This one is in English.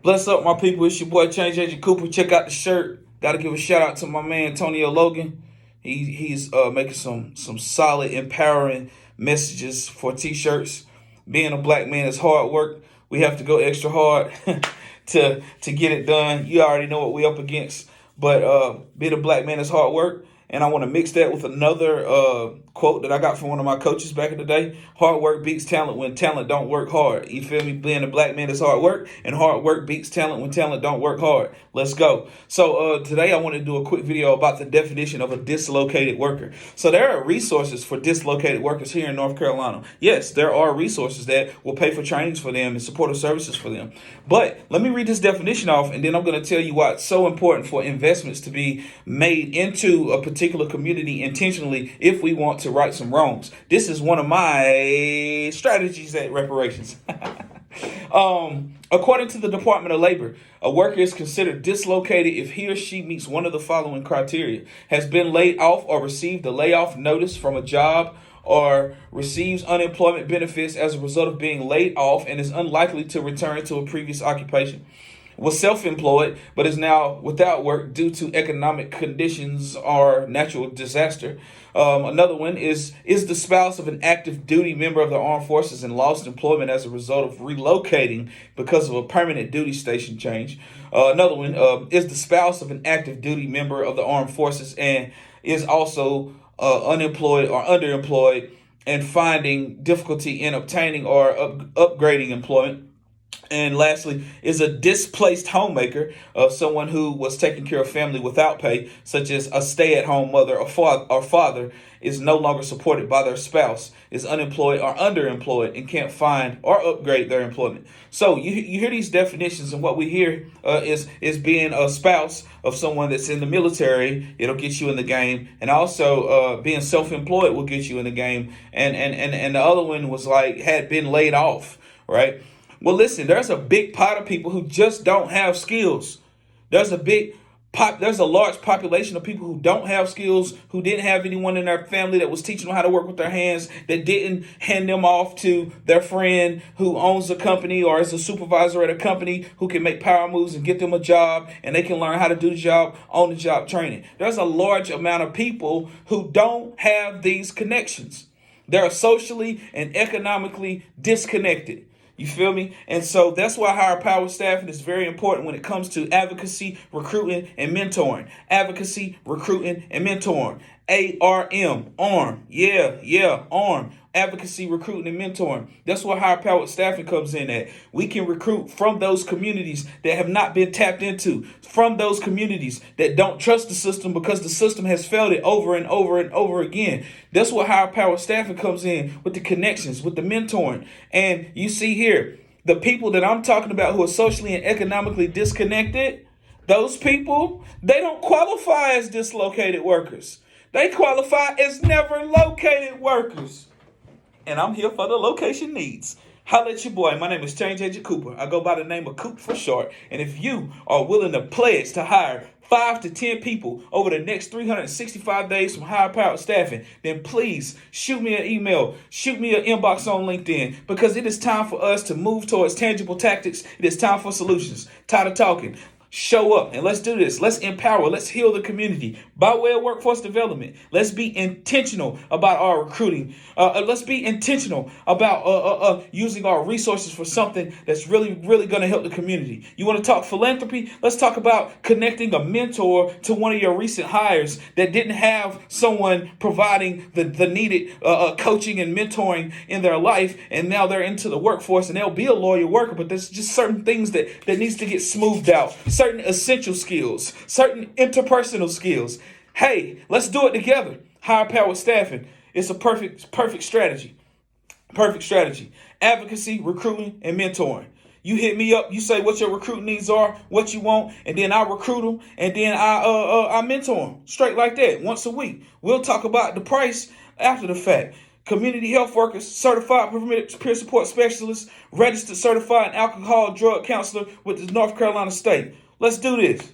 Bless up, my people. It's your boy Change Agent Cooper. Check out the shirt. Got to give a shout out to my man Antonio Logan. He's making some solid, empowering messages for t-shirts. Being a black man is hard work. We have to go extra hard to get it done. You already know what we up against. But being a black man is hard work. And I want to mix that with another quote that I got from one of my coaches back in the day. Hard work beats talent when talent don't work hard. You feel me? Being a black man is hard work, and hard work beats talent when talent don't work hard. Let's go. So today I want to do a quick video about the definition of a dislocated worker. So there are resources for dislocated workers here in North Carolina. Yes, there are resources that will pay for trainings for them and supportive services for them. But let me read this definition off, and then I'm going to tell you why it's so important for investments to be made into a particular community intentionally if we want to right some wrongs. This is one of my strategies at reparations. According to the Department of Labor, a worker is considered dislocated if he or she meets one of the following criteria: has been laid off or received a layoff notice from a job, or receives unemployment benefits as a result of being laid off and is unlikely to return to a previous occupation, was self-employed but is now without work due to economic conditions or natural disaster. Another one is the spouse of an active duty member of the armed forces and lost employment as a result of relocating because of a permanent duty station change. Another one is the spouse of an active duty member of the armed forces and is also unemployed or underemployed and finding difficulty in obtaining or upgrading employment. And lastly, is a displaced homemaker of someone who was taking care of family without pay, such as a stay-at-home mother or father, is no longer supported by their spouse, is unemployed or underemployed, and can't find or upgrade their employment. So you hear these definitions, and what we hear is being a spouse of someone that's in the military. It'll get you in the game, and also being self-employed will get you in the game. And the other one was like had been laid off, right? Well, listen, there's a big pot of people who just don't have skills. There's a large population of people who don't have skills, who didn't have anyone in their family that was teaching them how to work with their hands, that didn't hand them off to their friend who owns a company or is a supervisor at a company who can make power moves and get them a job, and they can learn how to do the job on the job training. There's a large amount of people who don't have these connections. They're socially and economically disconnected. You feel me? And so that's why higher power staffing is very important when it comes to advocacy, recruiting, and mentoring. Advocacy, recruiting, and mentoring. ARM, ARM. Yeah, ARM. Advocacy, recruiting, and mentoring. That's where higher powered staffing comes in at. We can recruit from those communities that have not been tapped into, from those communities that don't trust the system because the system has failed it over and over and over again. That's where higher powered staffing comes in, with the connections, with the mentoring. And you see here, the people that I'm talking about who are socially and economically disconnected, those people, they don't qualify as dislocated workers. They qualify as never located workers. And I'm here for the location needs. Holla at your boy. My name is Change Agent Cooper. I go by the name of Coop for short. And if you are willing to pledge to hire 5 to 10 people over the next 365 days from higher powered staffing, then please shoot me an email, shoot me an inbox on LinkedIn, because it is time for us to move towards tangible tactics. It is time for solutions. Tired of talking. Show up and let's do this. Let's empower. Let's heal the community by way of workforce development. Let's be intentional about our recruiting. Let's be intentional about using our resources for something that's really going to help the community. You want to talk philanthropy? Let's talk about connecting a mentor to one of your recent hires that didn't have someone providing the needed coaching and mentoring in their life, and now they're into the workforce and they'll be a loyal worker, but there's just certain things that needs to get smoothed out. Certain essential skills, certain interpersonal skills. Hey, let's do it together. Higher powered staffing. It's a perfect strategy. Perfect strategy. Advocacy, recruiting, and mentoring. You hit me up. You say what your recruiting needs are, what you want, and then I recruit them, and then I mentor them straight like that once a week. We'll talk about the price after the fact. Community health workers, certified peer support specialists, registered certified alcohol drug counselor with the North Carolina State. Let's do this.